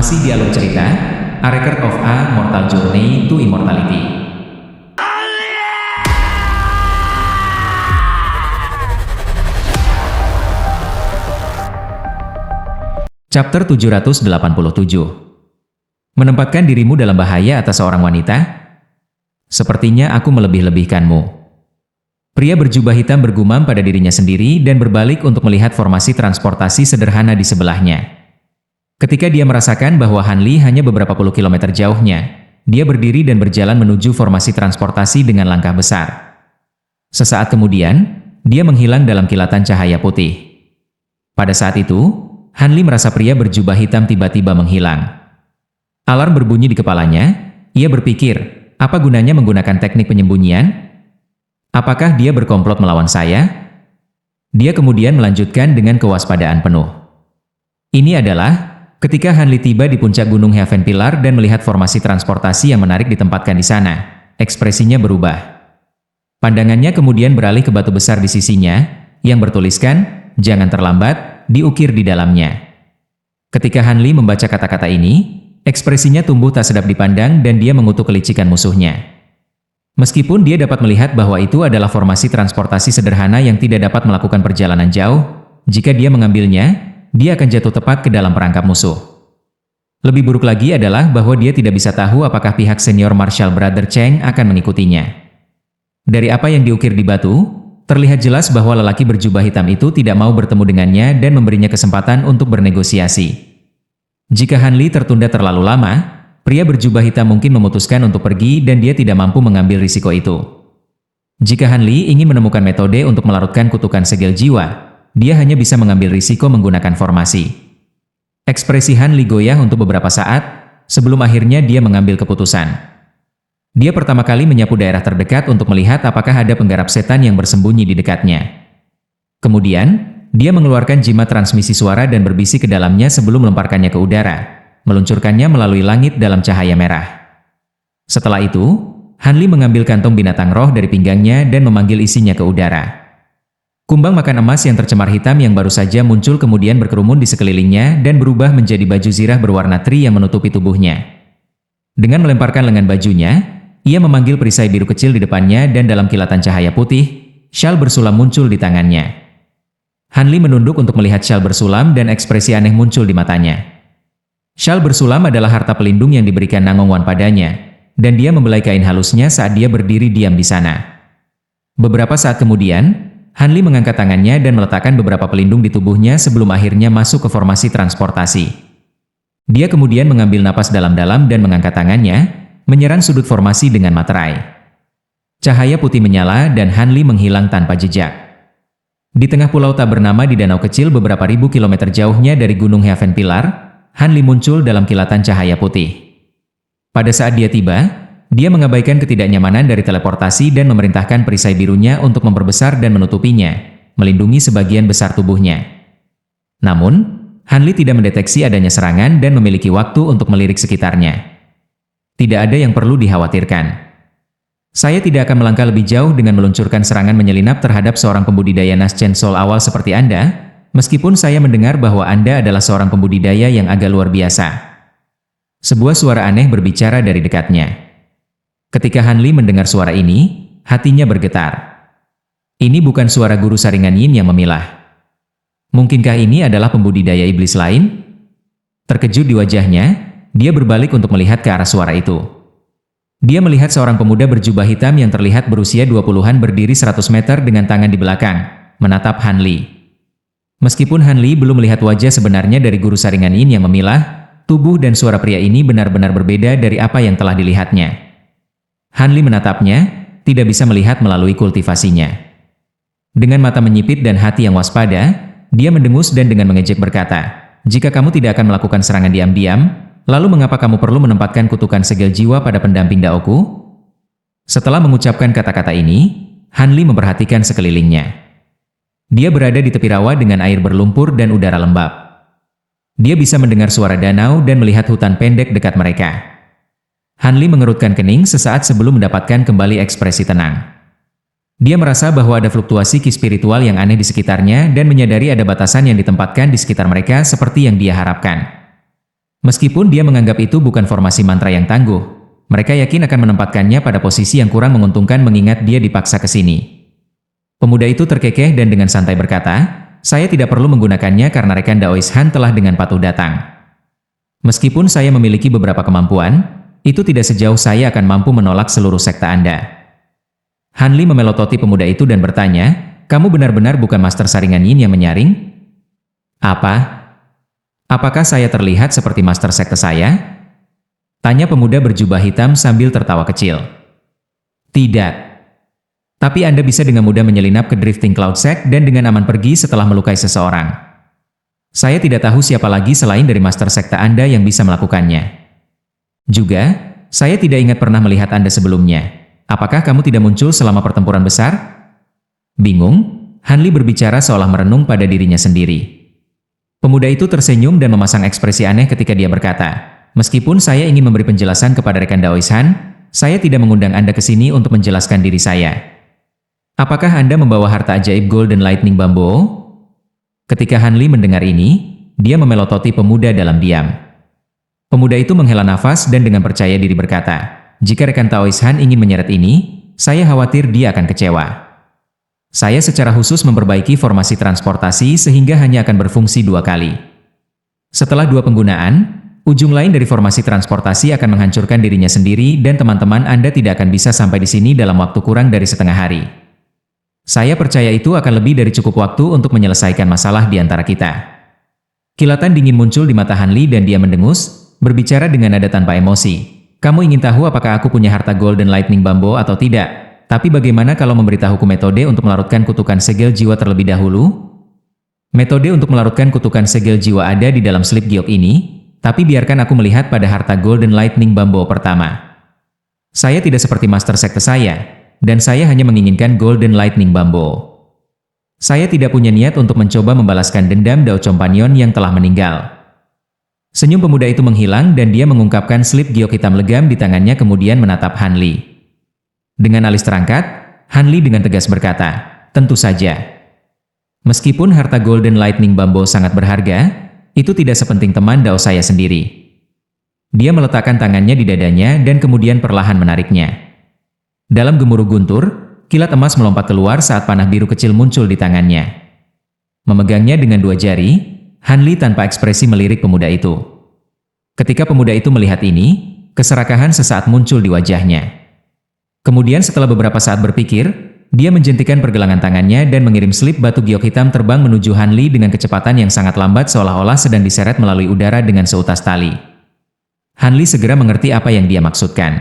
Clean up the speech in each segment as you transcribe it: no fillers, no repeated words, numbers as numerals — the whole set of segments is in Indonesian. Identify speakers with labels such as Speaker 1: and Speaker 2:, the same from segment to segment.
Speaker 1: Masih di alur cerita, A Record of a Mortal Journey to Immortality. Chapter 787. Menempatkan dirimu dalam bahaya atas seorang wanita? Sepertinya aku melebih-lebihkanmu. Pria berjubah hitam bergumam pada dirinya sendiri dan berbalik untuk melihat formasi transportasi sederhana di sebelahnya. Ketika dia merasakan bahwa Han Li hanya beberapa puluh kilometer jauhnya, dia berdiri dan berjalan menuju formasi transportasi dengan langkah besar. Sesaat kemudian, dia menghilang dalam kilatan cahaya putih. Pada saat itu, Han Li merasa pria berjubah hitam tiba-tiba menghilang. Alarm berbunyi di kepalanya. Ia berpikir, apa gunanya menggunakan teknik penyembunyian? Apakah dia berkomplot melawan saya? Dia kemudian melanjutkan dengan kewaspadaan penuh. Ini adalah ketika Han Li tiba di puncak gunung Heaven Pillar dan melihat formasi transportasi yang menarik ditempatkan di sana, ekspresinya berubah. Pandangannya kemudian beralih ke batu besar di sisinya, yang bertuliskan, "Jangan terlambat," diukir di dalamnya. Ketika Han Li membaca kata-kata ini, ekspresinya tumbuh tak sedap dipandang dan dia mengutuk kelicikan musuhnya. Meskipun dia dapat melihat bahwa itu adalah formasi transportasi sederhana yang tidak dapat melakukan perjalanan jauh, jika dia mengambilnya, dia akan jatuh tepat ke dalam perangkap musuh. Lebih buruk lagi adalah bahwa dia tidak bisa tahu apakah pihak senior Marshall Brother Cheng akan mengikutinya. Dari apa yang diukir di batu, terlihat jelas bahwa lelaki berjubah hitam itu tidak mau bertemu dengannya dan memberinya kesempatan untuk bernegosiasi. Jika Han Li tertunda terlalu lama, pria berjubah hitam mungkin memutuskan untuk pergi dan dia tidak mampu mengambil risiko itu. Jika Han Li ingin menemukan metode untuk melarutkan kutukan segel jiwa, dia hanya bisa mengambil risiko menggunakan formasi. Ekspresi Han Li goyah untuk beberapa saat, sebelum akhirnya dia mengambil keputusan. Dia pertama kali menyapu daerah terdekat untuk melihat apakah ada penggarap setan yang bersembunyi di dekatnya. Kemudian, dia mengeluarkan jimat transmisi suara dan berbisik ke dalamnya sebelum melemparkannya ke udara, meluncurkannya melalui langit dalam cahaya merah. Setelah itu, Han Li mengambil kantong binatang roh dari pinggangnya dan memanggil isinya ke udara. Kumbang makan emas yang tercemar hitam yang baru saja muncul kemudian berkerumun di sekelilingnya dan berubah menjadi baju zirah berwarna tri yang menutupi tubuhnya. Dengan melemparkan lengan bajunya, ia memanggil perisai biru kecil di depannya dan dalam kilatan cahaya putih, syal bersulam muncul di tangannya. Han Li menunduk untuk melihat syal bersulam dan ekspresi aneh muncul di matanya. Syal bersulam adalah harta pelindung yang diberikan Nangong Wan padanya, dan dia membelai kain halusnya saat dia berdiri diam di sana. Beberapa saat kemudian, Han Li mengangkat tangannya dan meletakkan beberapa pelindung di tubuhnya sebelum akhirnya masuk ke formasi transportasi. Dia kemudian mengambil napas dalam-dalam dan mengangkat tangannya, menyerang sudut formasi dengan materai. Cahaya putih menyala dan Han Li menghilang tanpa jejak. Di tengah pulau tak bernama di danau kecil beberapa ribu kilometer jauhnya dari gunung Heaven Pillar, Han Li muncul dalam kilatan cahaya putih. Pada saat dia tiba, dia mengabaikan ketidaknyamanan dari teleportasi dan memerintahkan perisai birunya untuk memperbesar dan menutupinya, melindungi sebagian besar tubuhnya. Namun, Han Li tidak mendeteksi adanya serangan dan memiliki waktu untuk melirik sekitarnya. Tidak ada yang perlu dikhawatirkan. Saya tidak akan melangkah lebih jauh dengan meluncurkan serangan menyelinap terhadap seorang pembudidaya Nas Chen Soul awal seperti Anda, meskipun saya mendengar bahwa Anda adalah seorang pembudidaya yang agak luar biasa. Sebuah suara aneh berbicara dari dekatnya. Ketika Han Li mendengar suara ini, hatinya bergetar. Ini bukan suara guru saringan Yin yang memilah. Mungkinkah ini adalah pembudidaya iblis lain? Terkejut di wajahnya, dia berbalik untuk melihat ke arah suara itu. Dia melihat seorang pemuda berjubah hitam yang terlihat berusia 20-an berdiri 100 meter dengan tangan di belakang, menatap Han Li. Meskipun Han Li belum melihat wajah sebenarnya dari guru saringan Yin yang memilah, tubuh dan suara pria ini benar-benar berbeda dari apa yang telah dilihatnya. Han Li menatapnya, tidak bisa melihat melalui kultivasinya. Dengan mata menyipit dan hati yang waspada, dia mendengus dan dengan mengejek berkata, "Jika kamu tidak akan melakukan serangan diam-diam, lalu mengapa kamu perlu menempatkan kutukan segel jiwa pada pendamping Daoku?" Setelah mengucapkan kata-kata ini, Han Li memperhatikan sekelilingnya. Dia berada di tepi rawa dengan air berlumpur dan udara lembab. Dia bisa mendengar suara danau dan melihat hutan pendek dekat mereka. Han Li mengerutkan kening sesaat sebelum mendapatkan kembali ekspresi tenang. Dia merasa bahwa ada fluktuasi ki spiritual yang aneh di sekitarnya dan menyadari ada batasan yang ditempatkan di sekitar mereka seperti yang dia harapkan. Meskipun dia menganggap itu bukan formasi mantra yang tangguh, mereka yakin akan menempatkannya pada posisi yang kurang menguntungkan mengingat dia dipaksa ke sini. Pemuda itu terkekeh dan dengan santai berkata, saya tidak perlu menggunakannya karena rekan Daois Han telah dengan patuh datang. Meskipun saya memiliki beberapa kemampuan, itu tidak sejauh saya akan mampu menolak seluruh sekte Anda. Han Li memelototi pemuda itu dan bertanya, kamu benar-benar bukan Master Saringan Yin yang menyaring? Apa? Apakah saya terlihat seperti Master Sekte saya? Tanya pemuda berjubah hitam sambil tertawa kecil. Tidak. Tapi Anda bisa dengan mudah menyelinap ke Drifting Cloud Sect dan dengan aman pergi setelah melukai seseorang. Saya tidak tahu siapa lagi selain dari Master Sekte Anda yang bisa melakukannya. Juga, saya tidak ingat pernah melihat Anda sebelumnya. Apakah kamu tidak muncul selama pertempuran besar? Bingung, Han Li berbicara seolah merenung pada dirinya sendiri. Pemuda itu tersenyum dan memasang ekspresi aneh ketika dia berkata, meskipun saya ingin memberi penjelasan kepada rekan Daois Han, saya tidak mengundang Anda ke sini untuk menjelaskan diri saya. Apakah Anda membawa harta ajaib Golden Lightning Bambo? Ketika Han Li mendengar ini, dia memelototi pemuda dalam diam. Pemuda itu menghela nafas dan dengan percaya diri berkata, jika rekan Daois Han ingin menyeret ini, saya khawatir dia akan kecewa. Saya secara khusus memperbaiki formasi transportasi sehingga hanya akan berfungsi 2 kali. Setelah 2 penggunaan, ujung lain dari formasi transportasi akan menghancurkan dirinya sendiri dan teman-teman Anda tidak akan bisa sampai di sini dalam waktu kurang dari setengah hari. Saya percaya itu akan lebih dari cukup waktu untuk menyelesaikan masalah di antara kita. Kilatan dingin muncul di mata Han Li dan dia mendengus, berbicara dengan nada tanpa emosi. Kamu ingin tahu apakah aku punya harta Golden Lightning Bambo atau tidak? Tapi bagaimana kalau memberitahuku metode untuk melarutkan kutukan segel jiwa terlebih dahulu? Metode untuk melarutkan kutukan segel jiwa ada di dalam slip giok ini, tapi biarkan aku melihat pada harta Golden Lightning Bambo pertama. Saya tidak seperti Master Sekte saya, dan saya hanya menginginkan Golden Lightning Bambo. Saya tidak punya niat untuk mencoba membalaskan dendam Dao Companion yang telah meninggal. Senyum pemuda itu menghilang dan dia mengungkapkan slip giok hitam legam di tangannya kemudian menatap Han Li. Dengan alis terangkat, Han Li dengan tegas berkata, tentu saja. Meskipun harta Golden Lightning Bambo sangat berharga, itu tidak sepenting teman Dao saya sendiri. Dia meletakkan tangannya di dadanya dan kemudian perlahan menariknya. Dalam gemuruh guntur, kilat emas melompat keluar saat panah biru kecil muncul di tangannya. Memegangnya dengan 2 jari, Han Li tanpa ekspresi melirik pemuda itu. Ketika pemuda itu melihat ini, keserakahan sesaat muncul di wajahnya. Kemudian setelah beberapa saat berpikir, dia menjentikan pergelangan tangannya dan mengirim slip batu giok hitam terbang menuju Han Li dengan kecepatan yang sangat lambat seolah-olah sedang diseret melalui udara dengan seutas tali. Han Li segera mengerti apa yang dia maksudkan.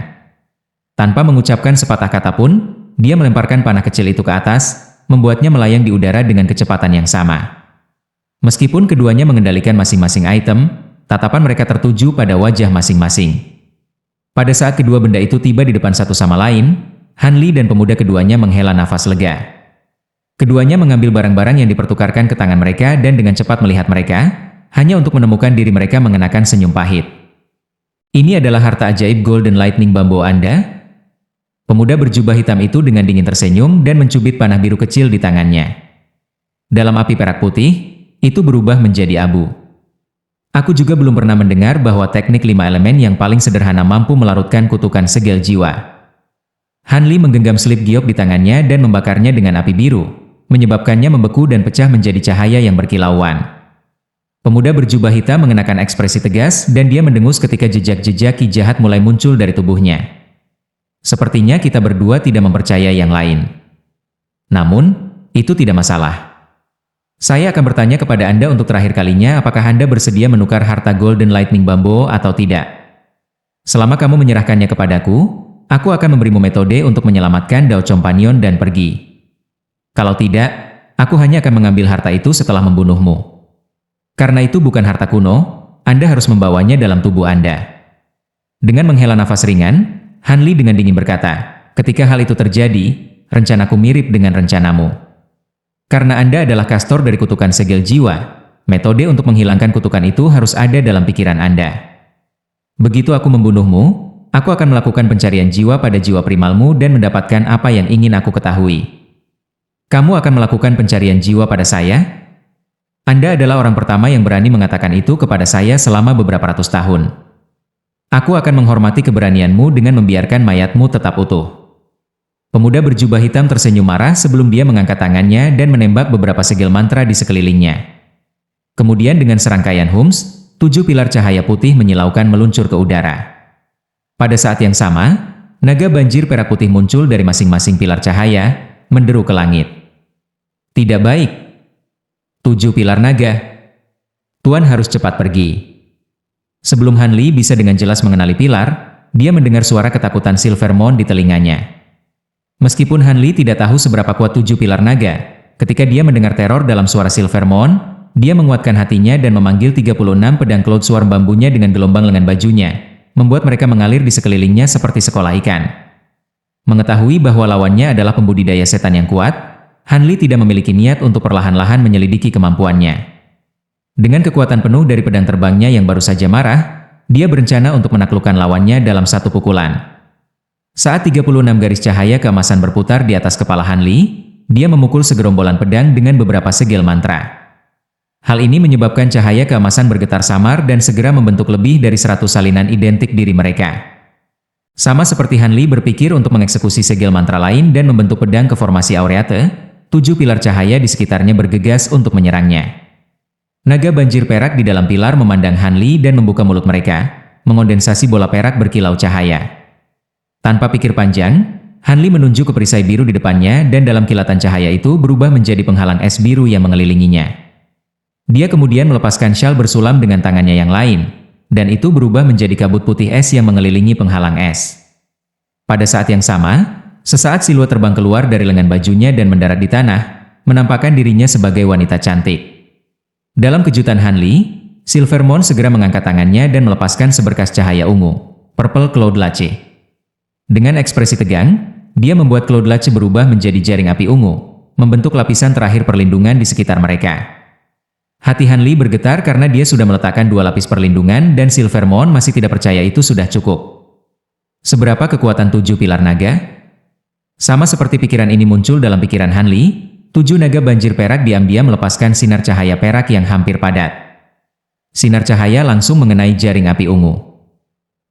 Speaker 1: Tanpa mengucapkan sepatah kata pun, dia melemparkan panah kecil itu ke atas, membuatnya melayang di udara dengan kecepatan yang sama. Meskipun keduanya mengendalikan masing-masing item, tatapan mereka tertuju pada wajah masing-masing. Pada saat kedua benda itu tiba di depan satu sama lain, Han Li dan pemuda keduanya menghela nafas lega. Keduanya mengambil barang-barang yang dipertukarkan ke tangan mereka dan dengan cepat melihat mereka, hanya untuk menemukan diri mereka mengenakan senyum pahit. Ini adalah harta ajaib Golden Lightning Bambo Anda? Pemuda berjubah hitam itu dengan dingin tersenyum dan mencubit panah biru kecil di tangannya. Dalam api perak putih, itu berubah menjadi abu. Aku juga belum pernah mendengar bahwa teknik 5 elemen yang paling sederhana mampu melarutkan kutukan segel jiwa. Han Li menggenggam slip giok di tangannya dan membakarnya dengan api biru, menyebabkannya membeku dan pecah menjadi cahaya yang berkilauan. Pemuda berjubah hitam mengenakan ekspresi tegas dan dia mendengus ketika jejak-jejak ki jahat mulai muncul dari tubuhnya. Sepertinya kita berdua tidak mempercaya yang lain. Namun, itu tidak masalah. Saya akan bertanya kepada Anda untuk terakhir kalinya apakah Anda bersedia menukar harta Golden Lightning Bambo atau tidak. Selama kamu menyerahkannya kepadaku, aku akan memberimu metode untuk menyelamatkan Dao Companion dan pergi. Kalau tidak, aku hanya akan mengambil harta itu setelah membunuhmu. Karena itu bukan harta kuno, Anda harus membawanya dalam tubuh Anda. Dengan menghela nafas ringan, Han Li dengan dingin berkata, ketika hal itu terjadi, rencanaku mirip dengan rencanamu. Karena Anda adalah kastor dari kutukan segel jiwa, metode untuk menghilangkan kutukan itu harus ada dalam pikiran Anda. Begitu aku membunuhmu, aku akan melakukan pencarian jiwa pada jiwa primalmu dan mendapatkan apa yang ingin aku ketahui. Kamu akan melakukan pencarian jiwa pada saya? Anda adalah orang pertama yang berani mengatakan itu kepada saya selama beberapa ratus tahun. Aku akan menghormati keberanianmu dengan membiarkan mayatmu tetap utuh. Pemuda berjubah hitam tersenyum marah sebelum dia mengangkat tangannya dan menembak beberapa segel mantra di sekelilingnya. Kemudian dengan serangkaian hums, 7 pilar cahaya putih menyilaukan meluncur ke udara. Pada saat yang sama, naga banjir perak putih muncul dari masing-masing pilar cahaya, menderu ke langit. Tidak baik. 7 pilar naga. Tuan harus cepat pergi. Sebelum Han Li bisa dengan jelas mengenali pilar, dia mendengar suara ketakutan Silvermon di telinganya. Meskipun Han Li tidak tahu seberapa kuat 7 pilar naga, ketika dia mendengar teror dalam suara Silvermon, dia menguatkan hatinya dan memanggil 36 pedang Cloud Swarm bambunya dengan gelombang lengan bajunya, membuat mereka mengalir di sekelilingnya seperti sekolah ikan. Mengetahui bahwa lawannya adalah pembudidaya setan yang kuat, Han Li tidak memiliki niat untuk perlahan-lahan menyelidiki kemampuannya. Dengan kekuatan penuh dari pedang terbangnya yang baru saja marah, dia berencana untuk menaklukkan lawannya dalam satu pukulan. Saat 36 garis cahaya keemasan berputar di atas kepala Han Li, dia memukul segerombolan pedang dengan beberapa segel mantra. Hal ini menyebabkan cahaya keemasan bergetar samar dan segera membentuk lebih dari 100 salinan identik diri mereka. Sama seperti Han Li berpikir untuk mengeksekusi segel mantra lain dan membentuk pedang ke formasi Aureate, 7 pilar cahaya di sekitarnya bergegas untuk menyerangnya. Naga banjir perak di dalam pilar memandang Han Li dan membuka mulut mereka, mengondensasi bola perak berkilau cahaya. Tanpa pikir panjang, Han Li menunjuk ke perisai biru di depannya dan dalam kilatan cahaya itu berubah menjadi penghalang es biru yang mengelilinginya. Dia kemudian melepaskan syal bersulam dengan tangannya yang lain, dan itu berubah menjadi kabut putih es yang mengelilingi penghalang es. Pada saat yang sama, sesaat siluet terbang keluar dari lengan bajunya dan mendarat di tanah, menampakkan dirinya sebagai wanita cantik. Dalam kejutan Han Li, Silvermon segera mengangkat tangannya dan melepaskan seberkas cahaya ungu, Purple Cloud Lace. Dengan ekspresi tegang, dia membuat Cloud Lace berubah menjadi jaring api ungu, membentuk lapisan terakhir perlindungan di sekitar mereka. Hati Han Li bergetar karena dia sudah meletakkan 2 lapis perlindungan dan Silvermon masih tidak percaya itu sudah cukup. Seberapa kekuatan 7 pilar naga? Sama seperti pikiran ini muncul dalam pikiran Han Li, 7 naga banjir perak diam-diam melepaskan sinar cahaya perak yang hampir padat. Sinar cahaya langsung mengenai jaring api ungu.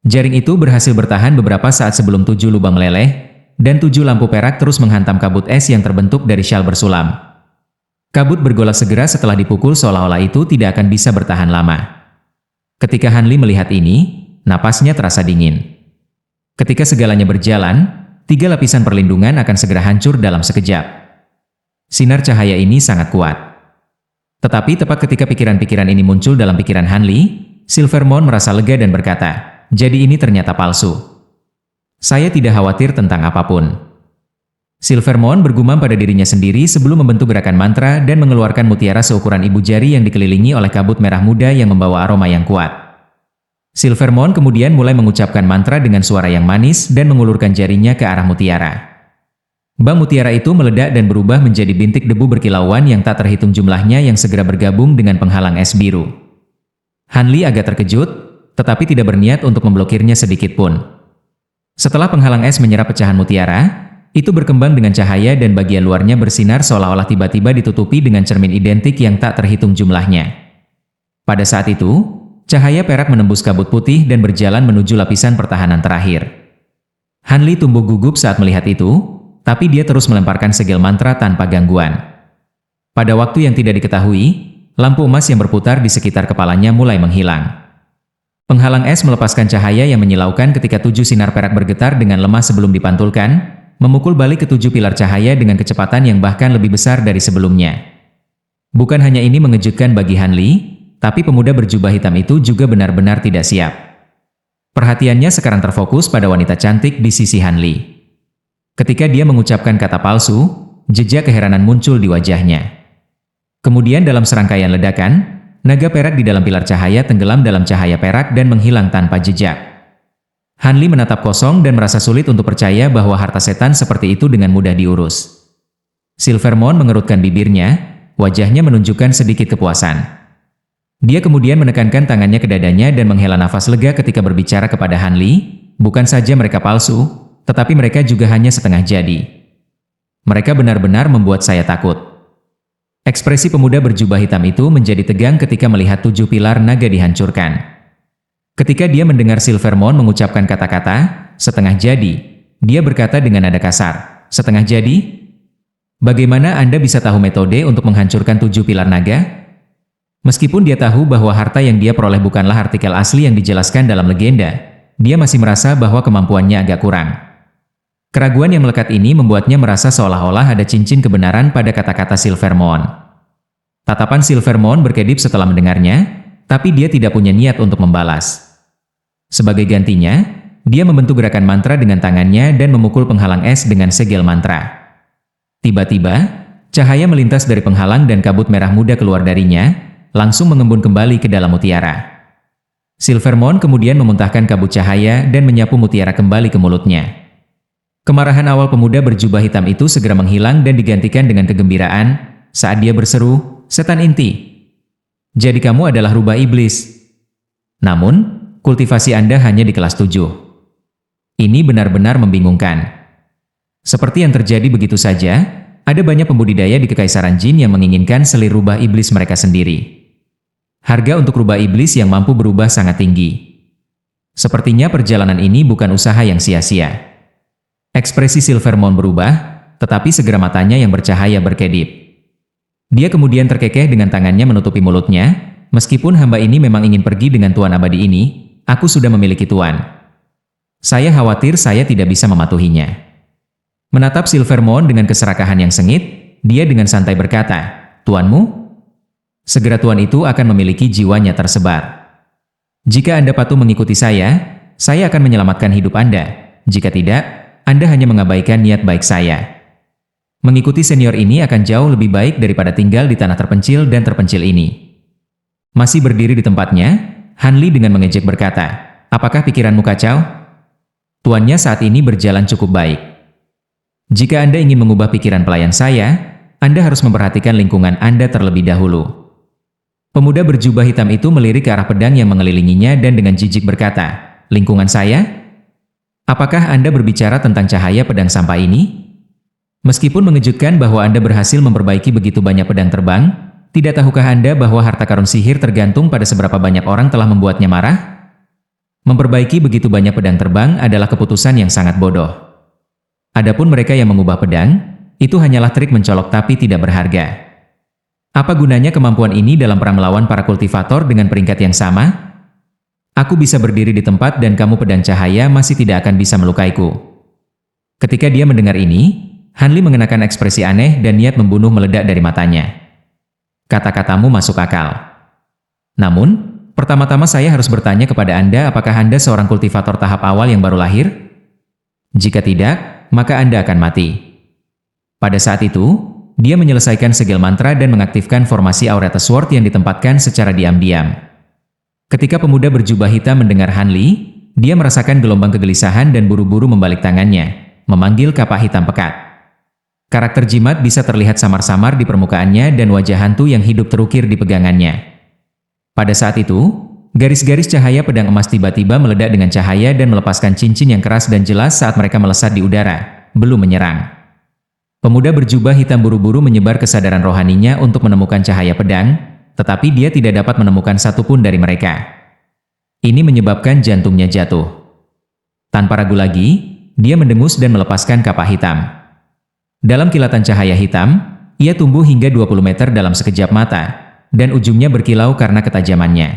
Speaker 1: Jaring itu berhasil bertahan beberapa saat sebelum 7 lubang meleleh, dan 7 lampu perak terus menghantam kabut es yang terbentuk dari syal bersulam. Kabut bergolak segera setelah dipukul seolah-olah itu tidak akan bisa bertahan lama. Ketika Han Li melihat ini, napasnya terasa dingin. Ketika segalanya berjalan, 3 lapisan perlindungan akan segera hancur dalam sekejap. Sinar cahaya ini sangat kuat. Tetapi tepat ketika pikiran-pikiran ini muncul dalam pikiran Han Li, Silvermon merasa lega dan berkata, jadi ini ternyata palsu. Saya tidak khawatir tentang apapun. Silvermon bergumam pada dirinya sendiri sebelum membentuk gerakan mantra dan mengeluarkan mutiara seukuran ibu jari yang dikelilingi oleh kabut merah muda yang membawa aroma yang kuat. Silvermon kemudian mulai mengucapkan mantra dengan suara yang manis dan mengulurkan jarinya ke arah mutiara. Bang mutiara itu meledak dan berubah menjadi bintik debu berkilauan yang tak terhitung jumlahnya yang segera bergabung dengan penghalang es biru. Han Li agak terkejut, tetapi tidak berniat untuk memblokirnya sedikit pun. Setelah penghalang es menyerap pecahan mutiara, itu berkembang dengan cahaya dan bagian luarnya bersinar seolah-olah tiba-tiba ditutupi dengan cermin identik yang tak terhitung jumlahnya. Pada saat itu, cahaya perak menembus kabut putih dan berjalan menuju lapisan pertahanan terakhir. Han Li tumbuh gugup saat melihat itu, tapi dia terus melemparkan segel mantra tanpa gangguan. Pada waktu yang tidak diketahui, lampu emas yang berputar di sekitar kepalanya mulai menghilang. Penghalang es melepaskan cahaya yang menyilaukan ketika 7 sinar perak bergetar dengan lemah sebelum dipantulkan, memukul balik ke 7 pilar cahaya dengan kecepatan yang bahkan lebih besar dari sebelumnya. Bukan hanya ini mengejutkan bagi Han Li, tapi pemuda berjubah hitam itu juga benar-benar tidak siap. Perhatiannya sekarang terfokus pada wanita cantik di sisi Han Li. Ketika dia mengucapkan kata palsu, jejak keheranan muncul di wajahnya. Kemudian dalam serangkaian ledakan, naga perak di dalam pilar cahaya tenggelam dalam cahaya perak dan menghilang tanpa jejak. Han Li menatap kosong dan merasa sulit untuk percaya bahwa harta setan seperti itu dengan mudah diurus. Silvermon mengerutkan bibirnya, wajahnya menunjukkan sedikit kepuasan. Dia kemudian menekankan tangannya ke dadanya dan menghela nafas lega ketika berbicara kepada Han Li, bukan saja mereka palsu, tetapi mereka juga hanya setengah jadi. Mereka benar-benar membuat saya takut. Ekspresi pemuda berjubah hitam itu menjadi tegang ketika melihat 7 pilar naga dihancurkan. Ketika dia mendengar Silvermon mengucapkan kata-kata, setengah jadi, dia berkata dengan nada kasar, setengah jadi? Bagaimana Anda bisa tahu metode untuk menghancurkan 7 pilar naga? Meskipun dia tahu bahwa harta yang dia peroleh bukanlah artikel asli yang dijelaskan dalam legenda, dia masih merasa bahwa kemampuannya agak kurang. Keraguan yang melekat ini membuatnya merasa seolah-olah ada cincin kebenaran pada kata-kata Silvermon. Tatapan Silvermon berkedip setelah mendengarnya, tapi dia tidak punya niat untuk membalas. Sebagai gantinya, dia membentuk gerakan mantra dengan tangannya dan memukul penghalang es dengan segel mantra. Tiba-tiba, cahaya melintas dari penghalang dan kabut merah muda keluar darinya, langsung mengembun kembali ke dalam mutiara. Silvermon kemudian memuntahkan kabut cahaya dan menyapu mutiara kembali ke mulutnya. Kemarahan awal pemuda berjubah hitam itu segera menghilang dan digantikan dengan kegembiraan saat dia berseru, "Setan inti! Jadi kamu adalah rubah iblis. Namun, kultivasi Anda hanya di kelas 7. Ini benar-benar membingungkan." Seperti yang terjadi begitu saja, ada banyak pembudidaya di Kekaisaran Jin yang menginginkan selir rubah iblis mereka sendiri. Harga untuk rubah iblis yang mampu berubah sangat tinggi. Sepertinya perjalanan ini bukan usaha yang sia-sia. Ekspresi Silvermon berubah, tetapi segera matanya yang bercahaya berkedip. Dia kemudian terkekeh dengan tangannya menutupi mulutnya, "Meskipun hamba ini memang ingin pergi dengan Tuan Abadi ini, aku sudah memiliki Tuan. Saya khawatir saya tidak bisa mematuhinya." Menatap Silvermon dengan keserakahan yang sengit, dia dengan santai berkata, "Tuanmu? Segera Tuan itu akan memiliki jiwanya tersebar. Jika Anda patuh mengikuti saya akan menyelamatkan hidup Anda. Jika tidak, Anda hanya mengabaikan niat baik saya. Mengikuti senior ini akan jauh lebih baik daripada tinggal di tanah terpencil dan terpencil ini." Masih berdiri di tempatnya, Han Li dengan mengejek berkata, "Apakah pikiranmu kacau? Tuannya saat ini berjalan cukup baik. Jika Anda ingin mengubah pikiran pelayan saya, Anda harus memperhatikan lingkungan Anda terlebih dahulu." Pemuda berjubah hitam itu melirik ke arah pedang yang mengelilinginya dan dengan jijik berkata, "Lingkungan saya? Apakah Anda berbicara tentang cahaya pedang sampah ini? Meskipun mengejutkan bahwa Anda berhasil memperbaiki begitu banyak pedang terbang, tidak tahukah Anda bahwa harta karun sihir tergantung pada seberapa banyak orang telah membuatnya marah? Memperbaiki begitu banyak pedang terbang adalah keputusan yang sangat bodoh. Adapun mereka yang mengubah pedang, itu hanyalah trik mencolok tapi tidak berharga. Apa gunanya kemampuan ini dalam perang melawan para kultivator dengan peringkat yang sama? Aku bisa berdiri di tempat dan kamu pedang cahaya masih tidak akan bisa melukaiku." Ketika dia mendengar ini, Han Li mengenakan ekspresi aneh dan niat membunuh meledak dari matanya. "Kata-katamu masuk akal. Namun, pertama-tama saya harus bertanya kepada Anda apakah Anda seorang kultivator tahap awal yang baru lahir? Jika tidak, maka Anda akan mati." Pada saat itu, dia menyelesaikan segel mantra dan mengaktifkan formasi Aurata Sword yang ditempatkan secara diam-diam. Ketika pemuda berjubah hitam mendengar Han Li, dia merasakan gelombang kegelisahan dan buru-buru membalik tangannya, memanggil kapak hitam pekat. Karakter jimat bisa terlihat samar-samar di permukaannya dan wajah hantu yang hidup terukir di pegangannya. Pada saat itu, garis-garis cahaya pedang emas tiba-tiba meledak dengan cahaya dan melepaskan cincin yang keras dan jelas saat mereka melesat di udara, belum menyerang. Pemuda berjubah hitam buru-buru menyebar kesadaran rohaninya untuk menemukan cahaya pedang, tetapi dia tidak dapat menemukan satupun dari mereka. Ini menyebabkan jantungnya jatuh. Tanpa ragu lagi, dia mendengus dan melepaskan kapak hitam. Dalam kilatan cahaya hitam, ia tumbuh hingga 20 meter dalam sekejap mata, dan ujungnya berkilau karena ketajamannya.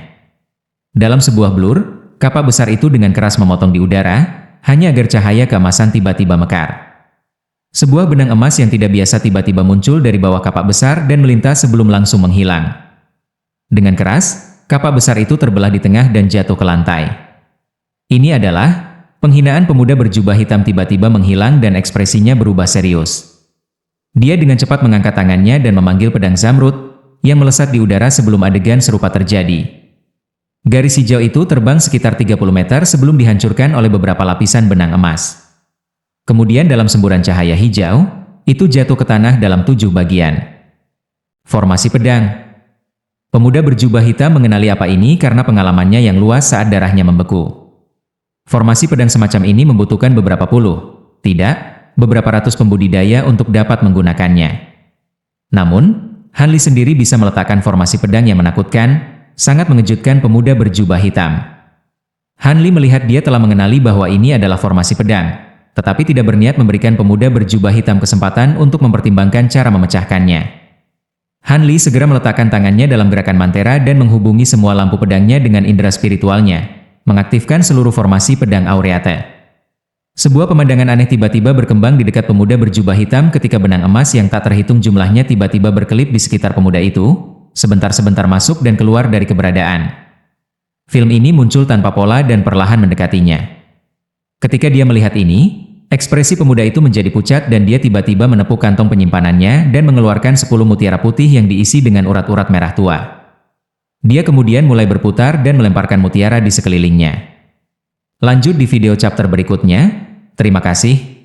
Speaker 1: Dalam sebuah blur, kapak besar itu dengan keras memotong di udara, hanya agar cahaya keemasan tiba-tiba mekar. Sebuah benang emas yang tidak biasa tiba-tiba muncul dari bawah kapak besar dan melintas sebelum langsung menghilang. Dengan keras, kapak besar itu terbelah di tengah dan jatuh ke lantai. Ini adalah penghinaan. Pemuda berjubah hitam tiba-tiba menghilang dan ekspresinya berubah serius. Dia dengan cepat mengangkat tangannya dan memanggil pedang Zamrud, yang melesat di udara sebelum adegan serupa terjadi. Garis hijau itu terbang sekitar 30 meter sebelum dihancurkan oleh beberapa lapisan benang emas. Kemudian dalam semburan cahaya hijau, itu jatuh ke tanah dalam 7 bagian. Formasi pedang. Pemuda berjubah hitam mengenali apa ini karena pengalamannya yang luas saat darahnya membeku. Formasi pedang semacam ini membutuhkan beberapa puluh, tidak, beberapa ratus pembudidaya untuk dapat menggunakannya. Namun, Han Li sendiri bisa meletakkan formasi pedang yang menakutkan, sangat mengejutkan pemuda berjubah hitam. Han Li melihat dia telah mengenali bahwa ini adalah formasi pedang, tetapi tidak berniat memberikan pemuda berjubah hitam kesempatan untuk mempertimbangkan cara memecahkannya. Han Li segera meletakkan tangannya dalam gerakan mantera dan menghubungi semua lampu pedangnya dengan indera spiritualnya, mengaktifkan seluruh formasi pedang Aureate. Sebuah pemandangan aneh tiba-tiba berkembang di dekat pemuda berjubah hitam ketika benang emas yang tak terhitung jumlahnya tiba-tiba berkelip di sekitar pemuda itu, sebentar-sebentar masuk dan keluar dari keberadaan. Film ini muncul tanpa pola dan perlahan mendekatinya. Ketika dia melihat ini, ekspresi pemuda itu menjadi pucat dan dia tiba-tiba menepuk kantong penyimpanannya dan mengeluarkan 10 mutiara putih yang diisi dengan urat-urat merah tua. Dia kemudian mulai berputar dan melemparkan mutiara di sekelilingnya. Lanjut di video chapter berikutnya. Terima kasih.